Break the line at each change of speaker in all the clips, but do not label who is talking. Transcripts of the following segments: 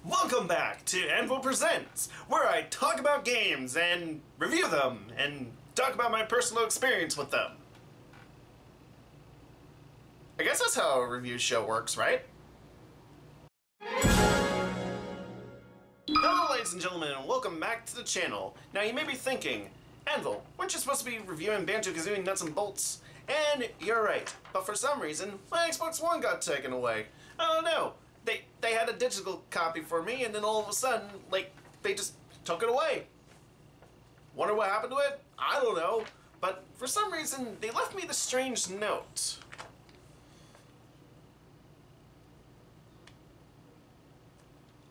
Welcome back to Anvil Presents, where I talk about games and review them and talk about my personal experience with them. I guess that's how a review show works, right? Hello ladies and gentlemen, and welcome back to the channel. Now you may be thinking, Anvil, weren't you supposed to be reviewing Banjo-Kazooie Nuts and Bolts? And you're right, but for some reason, my Xbox One got taken away. I don't know. They had a digital copy for me, and then all of a sudden, they just took it away. Wonder what happened to it? I don't know. But for some reason, they left me this strange note.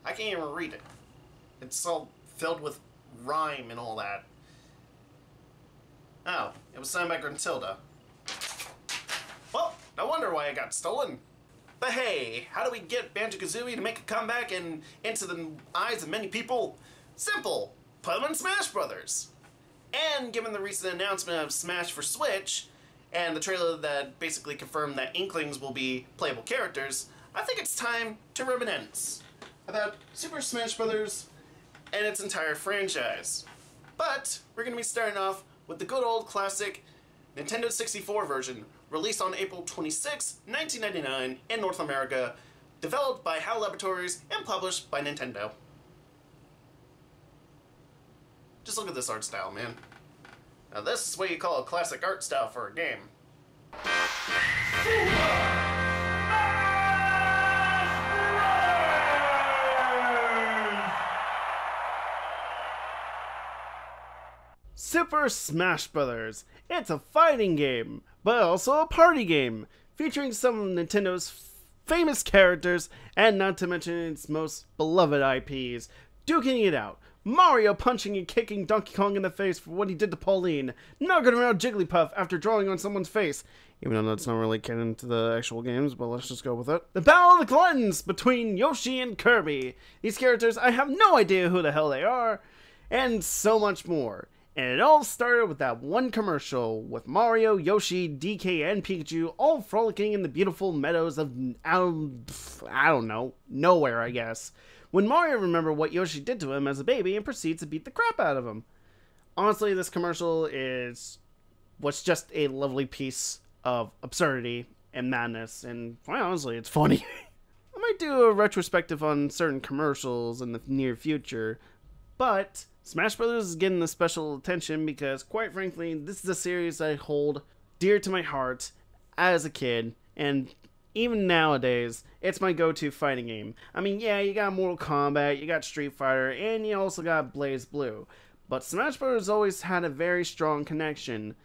I can't even read it. It's all filled with rhyme and all that. Oh, it was signed by Gruntilda. Well, no wonder why it got stolen. But hey, how do we get Banjo-Kazooie to make a comeback and into the eyes of many people? Simple! Put them in Smash Brothers! And given the recent announcement of Smash for Switch, and the trailer that basically confirmed that Inklings will be playable characters, I think it's time to reminisce about Super Smash Brothers and its entire franchise. But we're going to be starting off with the good old classic Nintendo 64 version, released on April 26, 1999 in North America, developed by HAL Laboratories and published by Nintendo. Just look at this art style, man. Now this is what you call a classic art style for a game.
Super Smash Brothers. It's a fighting game, but also a party game, featuring some of Nintendo's famous characters, and not to mention its most beloved IPs. Duking it out, Mario punching and kicking Donkey Kong in the face for what he did to Pauline, knocking around Jigglypuff after drawing on someone's face, even though that's not really canon to the actual games, but let's just go with it. The Battle of the Gluttons between Yoshi and Kirby. These characters, I have no idea who the hell they are, and so much more. And it all started with that one commercial with Mario, Yoshi, DK, and Pikachu all frolicking in the beautiful meadows of, I don't know, nowhere, I guess. When Mario remembered what Yoshi did to him as a baby and proceeds to beat the crap out of him. Honestly, this commercial was just a lovely piece of absurdity and madness, and quite honestly, it's funny. I might do a retrospective on certain commercials in the near future, but Smash Brothers is getting the special attention because, quite frankly, this is a series I hold dear to my heart as a kid, and even nowadays, it's my go-to fighting game. I mean, yeah, you got Mortal Kombat, you got Street Fighter, and you also got BlazBlue, but Smash Brothers always had a very strong connection,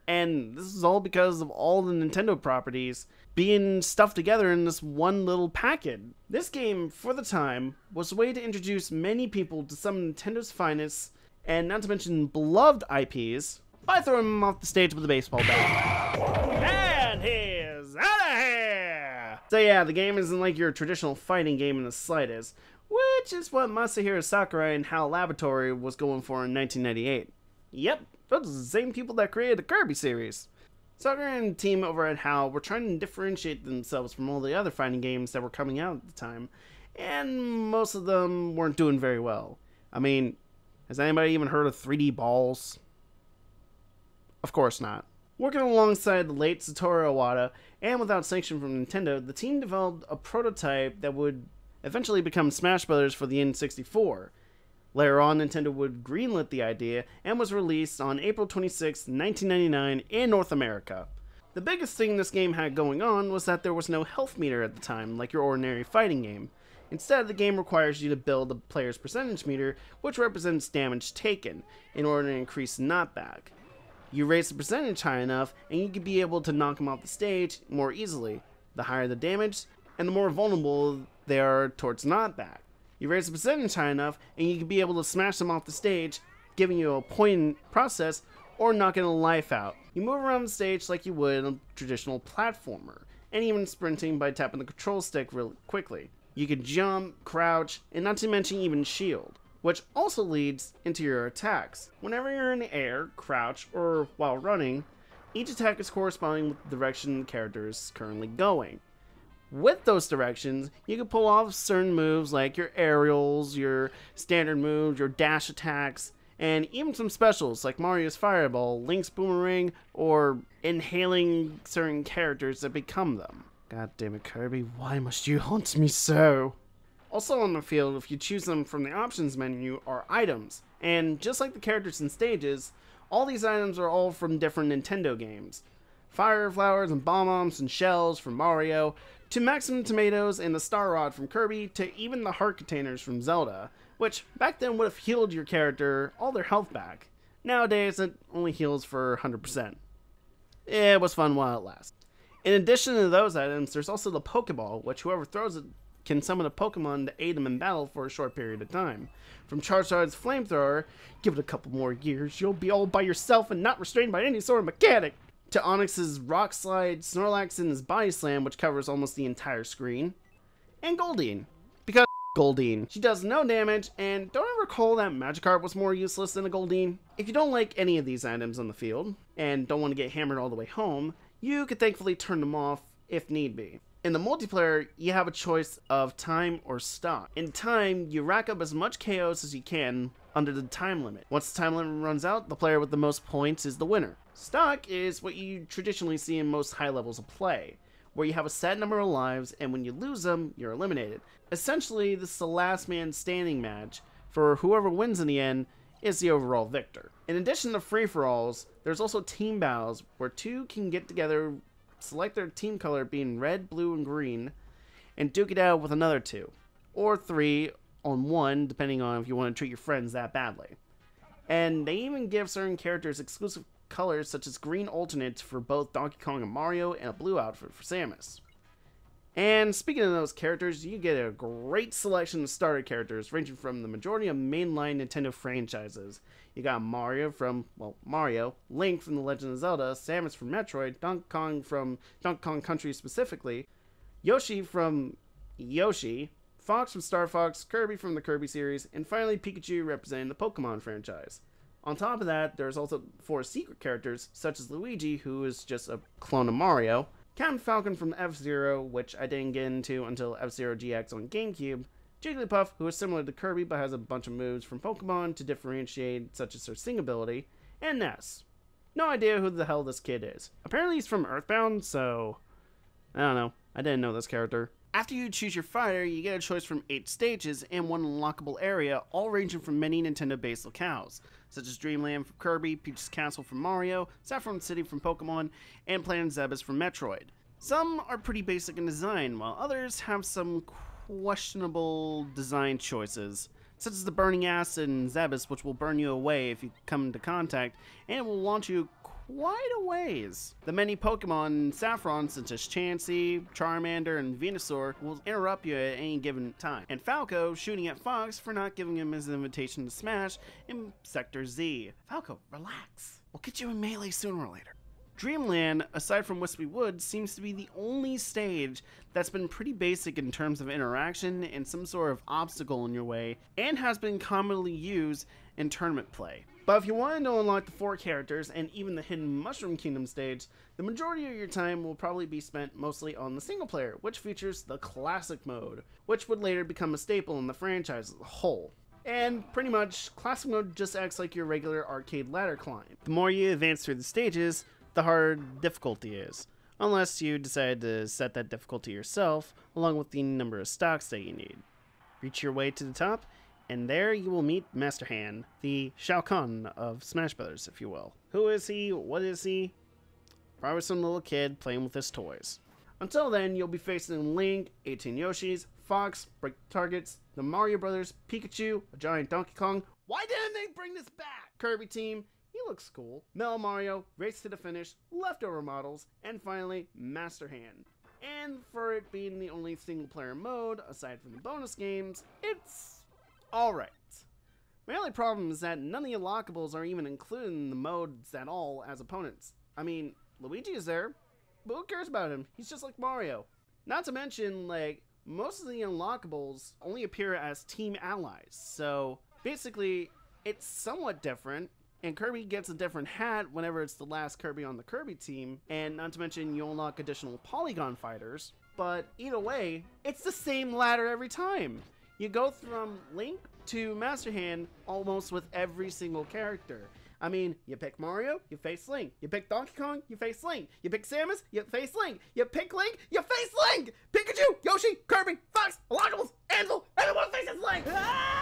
and this is all because of all the Nintendo properties being stuffed together in this one little packet. This game, for the time, was a way to introduce many people to some of Nintendo's finest, and not to mention beloved IPs, by throwing them off the stage with a baseball bat. And he's out of here! So yeah, the game isn't like your traditional fighting game in the slightest, which is what Masahiro Sakurai and HAL Laboratory was going for in 1998. Yep, those are the same people that created the Kirby series. Sakurai and the team over at HAL were trying to differentiate themselves from all the other fighting games that were coming out at the time, and most of them weren't doing very well. I mean, has anybody even heard of 3D Balls? Of course not. Working alongside the late Satoru Iwata, and without sanction from Nintendo, the team developed a prototype that would eventually become Smash Brothers for the N64. Later on, Nintendo would greenlit the idea and was released on April 26, 1999 in North America. The biggest thing this game had going on was that there was no health meter at the time, like your ordinary fighting game. Instead, the game requires you to build a player's percentage meter, which represents damage taken, in order to increase knockback. You raise the percentage high enough, and you could be able to knock them off the stage more easily. The higher the damage, and the more vulnerable they are towards knockback. You raise the percentage high enough, and you can be able to smash them off the stage, giving you a point process, or knocking a life out. You move around the stage like you would in a traditional platformer, and even sprinting by tapping the control stick really quickly. You can jump, crouch, and not to mention even shield, which also leads into your attacks. Whenever you're in the air, crouch, or while running, each attack is corresponding with the direction the character is currently going. With those directions, you can pull off certain moves like your aerials, your standard moves, your dash attacks, and even some specials like Mario's Fireball, Link's Boomerang, or inhaling certain characters that become them. God damn it, Kirby, why must you haunt me so? Also on the field, if you choose them from the options menu, are items. And just like the characters and stages, all these items are all from different Nintendo games. Fire flowers and bomb-bombs and shells from Mario, to Maximum Tomatoes and the Star Rod from Kirby, to even the heart containers from Zelda, which back then would have healed your character all their health back. Nowadays, it only heals for 100%. It was fun while it lasts. In addition to those items, there's also the Pokeball, which whoever throws it can summon a Pokemon to aid them in battle for a short period of time. From Charizard's Flamethrower, give it a couple more years, you'll be all by yourself and not restrained by any sort of mechanic, to Onyx's Rock Slide, Snorlax's Body Slam, which covers almost the entire screen, and Goldeen, because Goldeen. She does no damage, and don't I recall that Magikarp was more useless than a Goldeen? If you don't like any of these items on the field, and don't want to get hammered all the way home, you could thankfully turn them off if need be. In the multiplayer, you have a choice of time or stock. In time, you rack up as much chaos as you can under the time limit. Once the time limit runs out, the player with the most points is the winner. Stock is what you traditionally see in most high levels of play, where you have a set number of lives, and when you lose them, you're eliminated. Essentially, this is the last man standing match, for whoever wins in the end is the overall victor. In addition to free-for-alls, there's also team battles, where two can get together, select their team color being red, blue, and green, and duke it out with another two, or 3 on 1, depending on if you want to treat your friends that badly. And they even give certain characters exclusive colors such as green alternates for both Donkey Kong and Mario, and a blue outfit for Samus. And speaking of those characters, you get a great selection of starter characters ranging from the majority of mainline Nintendo franchises. You got Mario from, well, Mario, Link from The Legend of Zelda, Samus from Metroid, Donkey Kong from Donkey Kong Country specifically, Yoshi from Yoshi, Fox from Star Fox, Kirby from the Kirby series, and finally Pikachu representing the Pokemon franchise. On top of that, there's also 4 secret characters, such as Luigi, who is just a clone of Mario, Captain Falcon from F-Zero, which I didn't get into until F-Zero GX on GameCube, Jigglypuff, who is similar to Kirby but has a bunch of moves from Pokemon to differentiate, such as her Sing ability, and Ness. No idea who the hell this kid is. Apparently he's from Earthbound, so I don't know. I didn't know this character. After you choose your fighter, you get a choice from 8 stages and 1 unlockable area, all ranging from many Nintendo-based locales, such as Dreamland from Kirby, Peach's Castle from Mario, Saffron City from Pokemon, and Planet Zebes from Metroid. Some are pretty basic in design, while others have some questionable design choices, such as the Burning Acid in Zebes, which will burn you away if you come into contact, and it will launch you quite a ways. The many Pokemon in Saffron, such as Chansey, Charmander, and Venusaur, will interrupt you at any given time. And Falco shooting at Fox for not giving him his invitation to Smash in Sector Z. Falco, relax. We'll get you in Melee sooner or later. Dreamland, aside from Wispy Woods, seems to be the only stage that's been pretty basic in terms of interaction and some sort of obstacle in your way, and has been commonly used in tournament play. But if you want to unlock the 4 characters and even the Hidden Mushroom Kingdom stage, the majority of your time will probably be spent mostly on the single player, which features the Classic mode, which would later become a staple in the franchise as a whole. And pretty much, Classic mode just acts like your regular arcade ladder climb. The more you advance through the stages, the harder difficulty is, unless you decide to set that difficulty yourself, along with the number of stocks that you need. Reach your way to the top, and there you will meet Master Hand, the Shao Kahn of Smash Bros., if you will. Who is he? What is he? Probably some little kid playing with his toys. Until then, you'll be facing Link, 18 Yoshis, Fox, Break Targets, the Mario Brothers, Pikachu, a giant Donkey Kong. Why didn't they bring this back? Kirby team. He looks cool. Metal Mario, Race to the Finish, Leftover Models, and finally, Master Hand. And for it being the only single player mode, aside from the bonus games, it's alright. My only problem is that none of the unlockables are even included in the modes at all as opponents. I mean, Luigi is there, but who cares about him? He's just like Mario. Not to mention, like, most of the unlockables only appear as team allies, so basically, it's somewhat different. And Kirby gets a different hat whenever it's the last Kirby on the Kirby team, and not to mention you unlock additional Polygon fighters, but either way, it's the same ladder every time. You go from Link to Master Hand almost with every single character. I mean, you pick Mario, you face Link. You pick Donkey Kong, you face Link. You pick Samus, you face Link. You pick Link, you face Link! Pikachu, Yoshi, Kirby, Fox, Unlockables, Anvil, everyone faces Link! Ah!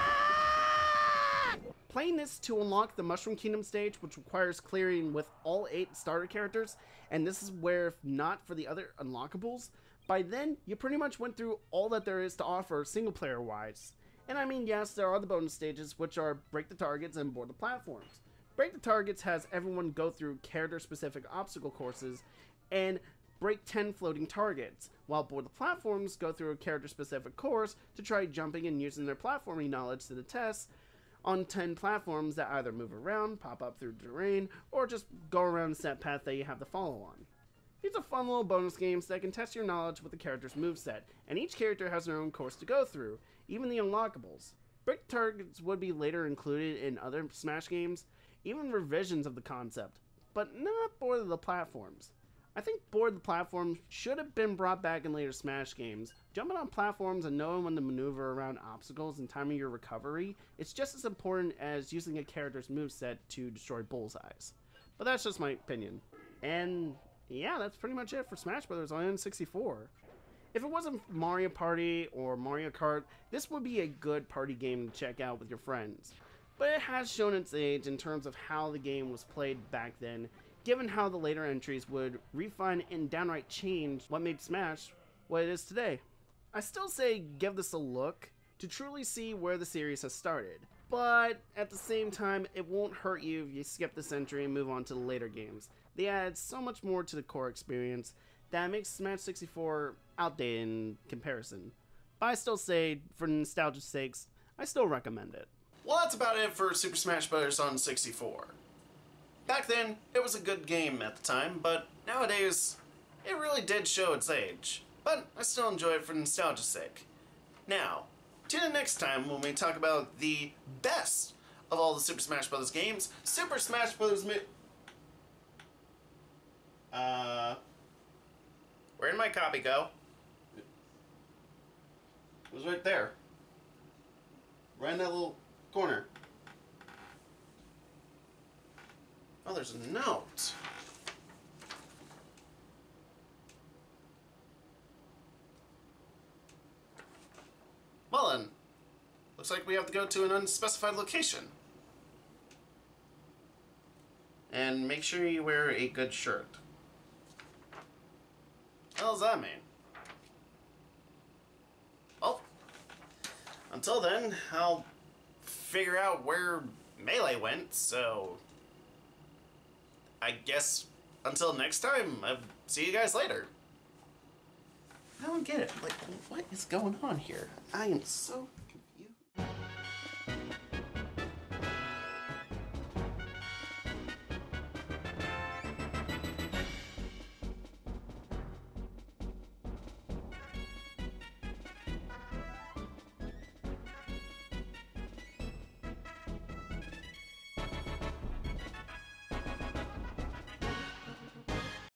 Playing this to unlock the Mushroom Kingdom stage, which requires clearing with all 8 starter characters, and this is where, if not for the other unlockables, by then, you pretty much went through all that there is to offer single-player-wise. And I mean, yes, there are the bonus stages, which are Break the Targets and Board the Platforms. Break the Targets has everyone go through character-specific obstacle courses and break 10 floating targets, while Board the Platforms go through a character-specific course to try jumping and using their platforming knowledge to the test on 10 platforms that either move around, pop up through terrain, or just go around a set path that you have to follow on. These are fun little bonus games that can test your knowledge with the character's moveset, and each character has their own course to go through, even the unlockables. Break Targets would be later included in other Smash games, even revisions of the concept, but not Board of the Platforms. I think Board of the Platforms should have been brought back in later Smash games. Jumping on platforms and knowing when to maneuver around obstacles and timing your recovery is just as important as using a character's moveset to destroy bullseyes. But that's just my opinion. And yeah, that's pretty much it for Smash Bros. On N64. If it wasn't Mario Party or Mario Kart, this would be a good party game to check out with your friends. But it has shown its age in terms of how the game was played back then, given how the later entries would refine and downright change what made Smash what it is today. I still say give this a look to truly see where the series has started, but at the same time, it won't hurt you if you skip this entry and move on to the later games. They add so much more to the core experience that makes Smash 64 outdated in comparison. But I still say, for nostalgia's sakes, I still recommend it.
Well, that's about it for Super Smash Bros. On 64. Back then, it was a good game at the time, but nowadays, it really did show its age. But I still enjoy it for nostalgia's sake. Now, tune in next time when we talk about the best of all the Super Smash Bros. Games, Super Smash Bros. Where did my copy go? It was right there. Right in that little corner. Oh, there's a note. Well then, looks like we have to go to an unspecified location. And make sure you wear a good shirt. What the hell does that mean? Well, until then, I'll figure out where Melee went, so I guess until next time, I'll see you guys later. I don't get it. Like, what is going on here? I am so